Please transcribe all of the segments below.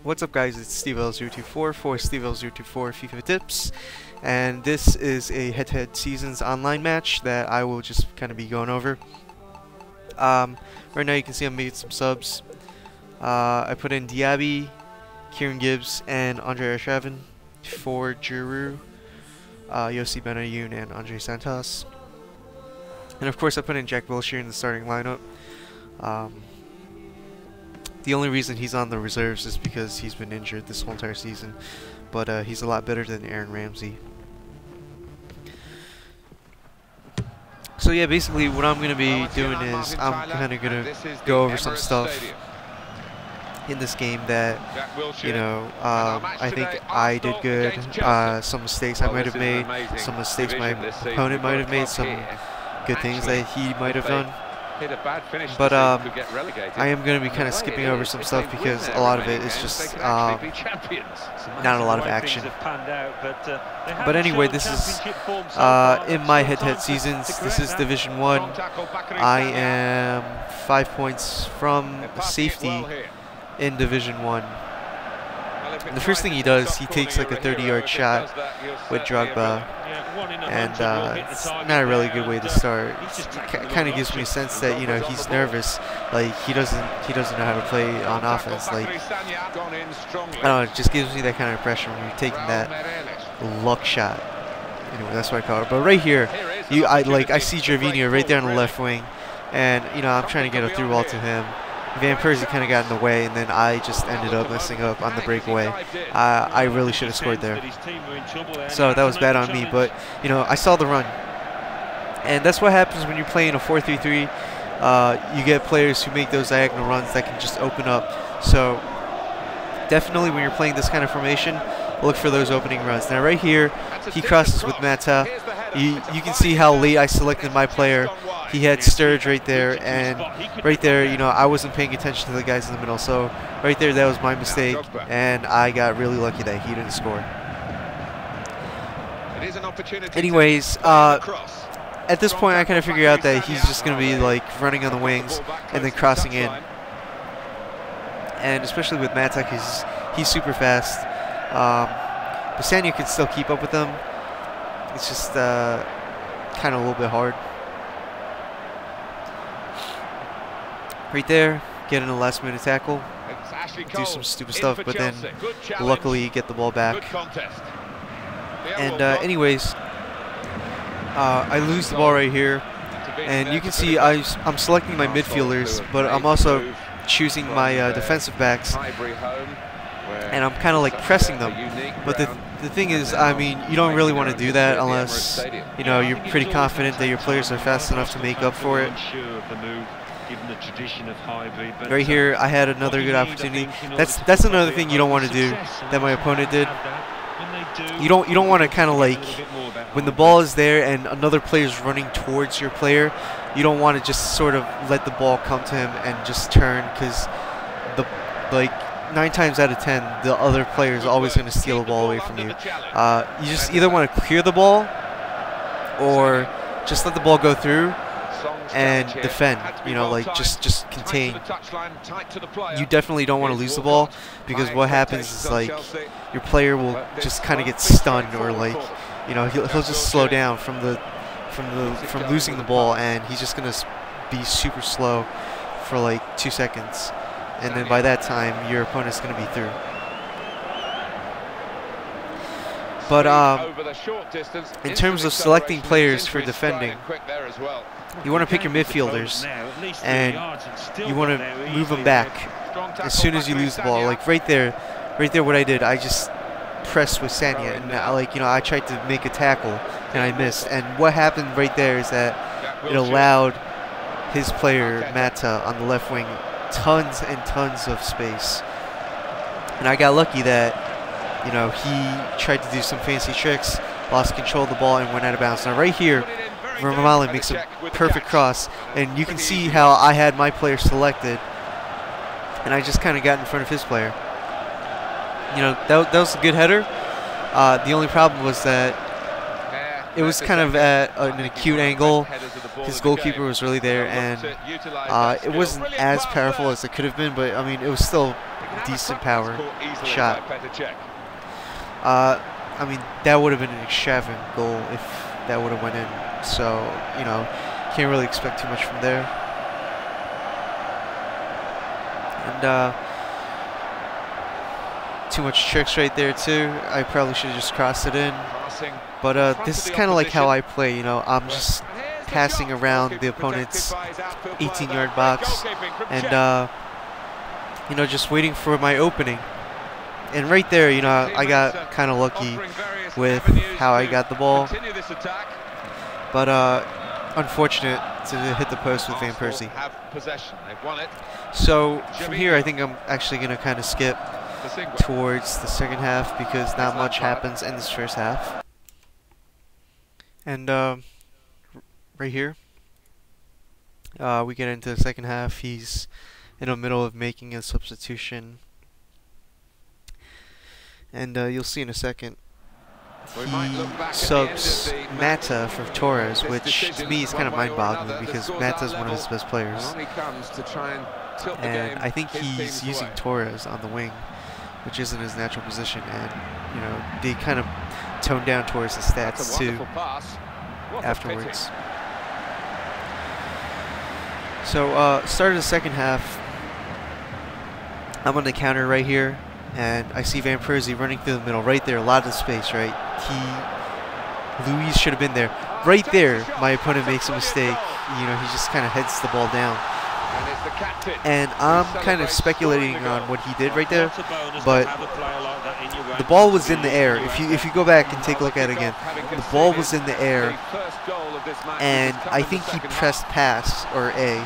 What's up, guys? It's SteveL024 for SteveL024 FIFA Tips, and this is a head-to-head seasons online match that I will just kind of be going over. Right now you can see I'm making some subs. I put in Diaby, Kieran Gibbs, and Andre Arshavin for Giroud, Yossi Benayoun, and Andre Santos. And of course I put in Jack Wilshere in the starting lineup. The only reason he's on the reserves is because he's been injured this whole entire season, but he's a lot better than Aaron Ramsey. So yeah, basically what I'm going to be doing is I'm kind of going to go over some stuff in this game that, you know, I think I did good, some mistakes I might have made, some mistakes my opponent might have made, some good things that he might have done. But I am going to be kind of skipping over some stuff because a lot of it is just not a lot of action. But anyway, this is in my head-to-head seasons. This is Division 1. I am 5 points from safety in Division 1. And the first thing he does, he takes like a 30-yard shot with Drogba, and it's not a really good way to start. It kind of gives me a sense that, you know, he's nervous, like he doesn't know how to play on offense. Like, I don't know, it just gives me that kind of impression when you're taking that luck shot. Anyway, that's what I call it. But right here, I see Gervinho right there on the left wing, and you know, I'm trying to get a through ball to him. Van Persie kind of got in the way, and then I just ended up messing up on the breakaway. I really should have scored there. So that was bad on me, but, you know, I saw the run. And that's what happens when you're playing a 4-3-3. You get players who make those diagonal runs that can just open up. So definitely when you're playing this kind of formation, look for those opening runs. Now right here, he crosses with Mata. You can see how late I selected my player. He had Sturridge right there, and right there, you know, I wasn't paying attention to the guys in the middle. So right there, that was my mistake, and I got really lucky that he didn't score. Anyways, at this point, I kind of figured out that he's just going to be like running on the wings and then crossing in. And especially with Mata, because he's super fast. Basania can still keep up with them. It's just kind of a little bit hard. Right there, get in a last-minute tackle, do some stupid stuff, but then luckily get the ball back. And anyways, I lose the ball right here, and you can see I'm selecting my midfielders, but I'm also choosing my defensive backs, and I'm kind of like pressing them. But the thing is, I mean, you don't really want to do that unless, you know, you're pretty confident that your players are fast enough to make up for it. Right here, I had another good opportunity. That's another thing you don't want to do that my opponent did. You don't want to kind of like, when the ball is there and another player is running towards your player, you don't want to just sort of let the ball come to him and just turn, because like 9 times out of 10 the other player is always going to steal the ball away from you. You just either want to clear the ball or just let the ball go through and defend, you know, like just contain. You definitely don't want to lose the ball, because what happens is like your player will just kind of get stunned, or like, you know, he'll just slow down from losing the ball, and he's just gonna be super slow for like 2 seconds, and then by that time your opponent's gonna be through. But in terms of selecting players for defending, you want to pick your midfielders, and you want to move them back as soon as you lose the ball. Like right there, what I did, I just pressed with Sanya, and like, you know, I tried to make a tackle and I missed. And what happened right there is that it allowed his player Mata on the left wing tons and tons of space, and I got lucky that, you know, he tried to do some fancy tricks, lost control of the ball, and went out of bounds. Now right here, Vermaelen makes a perfect cross, and you can see how I had my player selected, and I just kind of got in front of his player. You know, that was a good header. The only problem was that it was kind of at an acute angle. His goalkeeper was really there, and it wasn't as powerful as it could have been, but I mean, it was still decent power shot. I mean, that would have been an extravagant goal if that would have went in. So, you know, can't really expect too much from there. And too much tricks right there too. I probably should have just crossed it in. But this is kind of like how I play, you know. I'm just passing around the opponent's 18-yard box and, you know, just waiting for my opening. And right there, you know, I got kind of lucky with how I got the ball. But unfortunate to hit the post with Van Persie. So from here, I think I'm actually going to kind of skip towards the second half because not much happens in this first half. And right here, we get into the second half. He's in the middle of making a substitution. And you'll see in a second, he subs Mata for Torres, which to me is kind of mind-boggling because Mata is one of his best players. And I think he's using Torres on the wing, which isn't his natural position. And, you know, they kind of toned down Torres' stats too afterwards. So, start of the second half, I'm on the counter right here. And I see Van Persie running through the middle, right there, a lot of space, right? Luis should have been there. Right there, my opponent makes a mistake. You know, he just kind of heads the ball down. And I'm kind of speculating on what he did right there, but the ball was in the air. If you go back and take a look at it again, the ball was in the air, and I think he pressed pass, or A,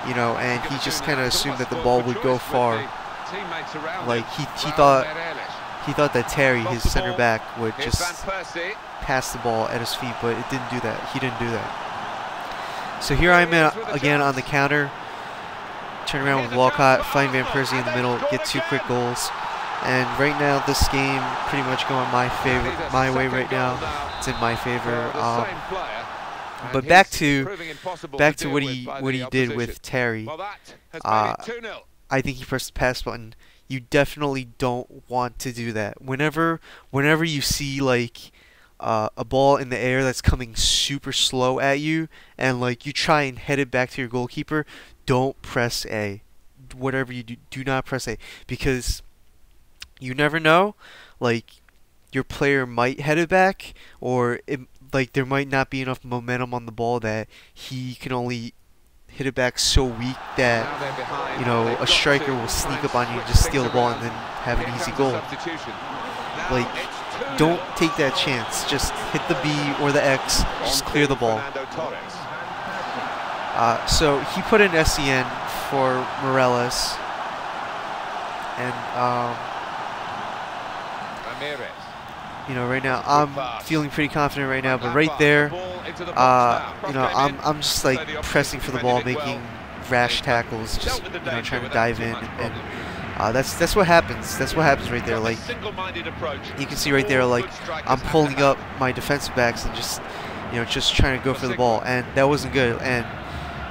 you know, and he just kind of assumed that the ball would go far. Like he thought that Terry, his center back, would just pass the ball at his feet, but it didn't do that. He didn't do that. So here I'm again on the counter. Turn around with Walcott, find Van Persie in the middle, get 2 quick goals. And right now, this game pretty much going my way right now. It's in my favor. But back to what he did with Terry. I think he pressed the pass button. You definitely don't want to do that. Whenever you see like a ball in the air that's coming super slow at you, and like you try and head it back to your goalkeeper, don't press A. Whatever you do, do not press A, because you never know. Like your player might head it back, or like there might not be enough momentum on the ball that he can only hit it back so weak that, you know, a striker will sneak up on you and just steal the ball and then have an easy goal. Like, don't take that chance. Just hit the B or the X, just clear the ball. So he put in SCN for Morelos, and you know, right now I'm feeling pretty confident right now, but right there, you know, I'm just like pressing for the ball, making rash tackles, just, you know, trying to dive in, and that's what happens. That's what happens right there. Like you can see right there, like I'm pulling up my defensive backs and just, you know, just trying to go for the ball, and that wasn't good. And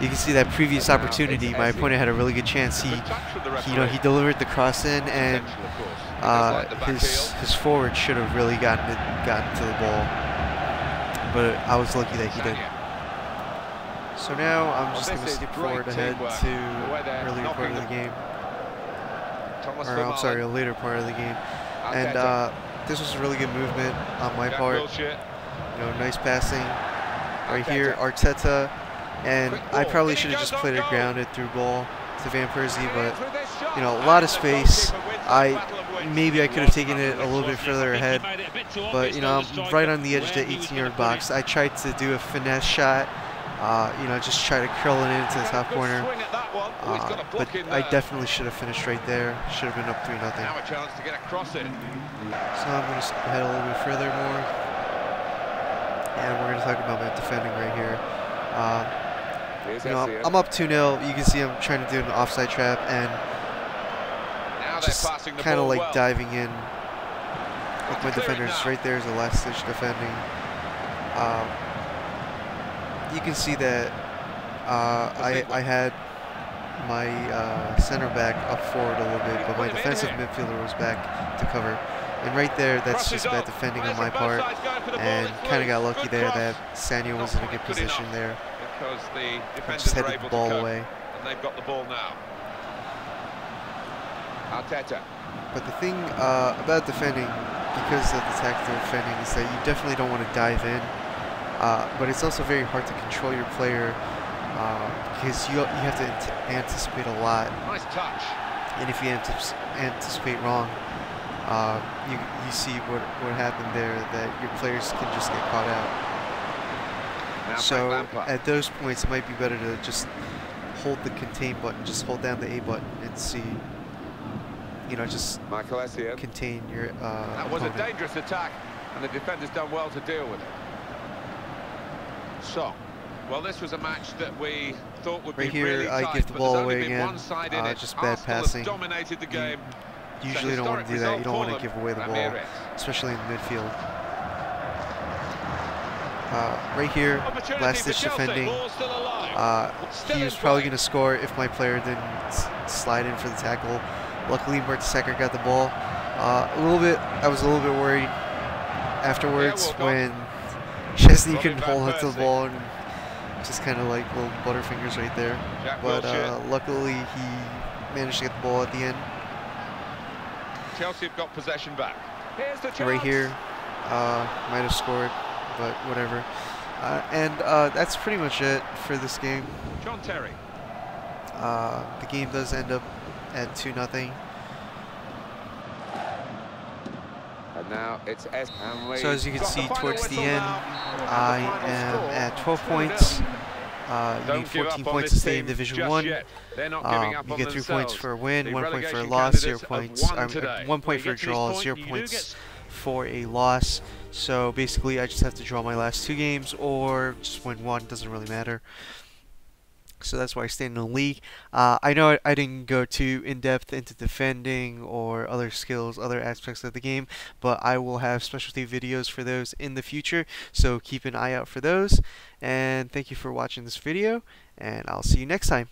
you can see that previous opportunity, my opponent had a really good chance. He delivered the cross in, and his forward should have really gotten to the ball, but I was lucky that he didn't. So now I'm just going to skip forward ahead to earlier part of the game, or I'm sorry, a later part of the game, and this was a really good movement on my part. You know, nice passing right here, Arteta, and I probably should have just played it grounded through ball to Van Persie, but you know, a lot of space. Maybe I could have taken it a little bit further ahead, but you know, I'm right on the edge of the 18-yard box. I tried to do a finesse shot, you know, just try to curl it into the top corner, but I definitely should have finished right there. Should have been up 3-0. So I'm going to skip ahead a little bit further more, and we're going to talk about my defending right here. You know, I'm up 2-0. You can see I'm trying to do an offside trap and just kind of like diving in with my defenders. Right there is a last ditch defending. You can see that I had center back up forward a little bit, but my defensive midfielder was back to cover. And right there, that's just bad defending on my part, and kind of got lucky there that Sanyo was in a good position there. I just headed the ball away. And they've got the ball now. Arteta. But the thing about defending, because of the tactical defending, is that you definitely don't want to dive in. But it's also very hard to control your player because you have to anticipate a lot. Nice touch. And if you anticipate wrong, you see what happened there, that your players can just get caught out. So at those points, it might be better to just hold the contain button, just hold down the A button and see, you know, just contain your That was opponent. a dangerous attack, and the defender's done well to deal with it. So, well, this was a match that we thought would right be here, really I tight, give the ball away again. Just bad passing. Dominated the game. You usually don't want to do that. You don't want to give away the ball, especially in the midfield. Right here, last-ditch defending. He was probably going to score if my player didn't slide in for the tackle. Luckily, Mertesacker got the ball. I was a little bit worried afterwards when Chesney couldn't hold on to the ball and just kind of like little butterfingers right there. But luckily, he managed to get the ball at the end. Chelsea have got possession back. Here's the chance. Right here, might have scored, but whatever. That's pretty much it for this game. John Terry. The game does end up at 2-0. And now it's so as you can see towards the end, I am at 12 points. You need 14 points to stay in Division 1. You get 3 points for a win, 1 point for a loss, 0 points, 1 point for a draw, 0 points for a loss. So basically I just have to draw my last 2 games or just win 1, doesn't really matter. So that's why I stay in the league. I know I didn't go too in-depth into defending or other skills, other aspects of the game, but I will have specialty videos for those in the future, so keep an eye out for those. And thank you for watching this video, and I'll see you next time.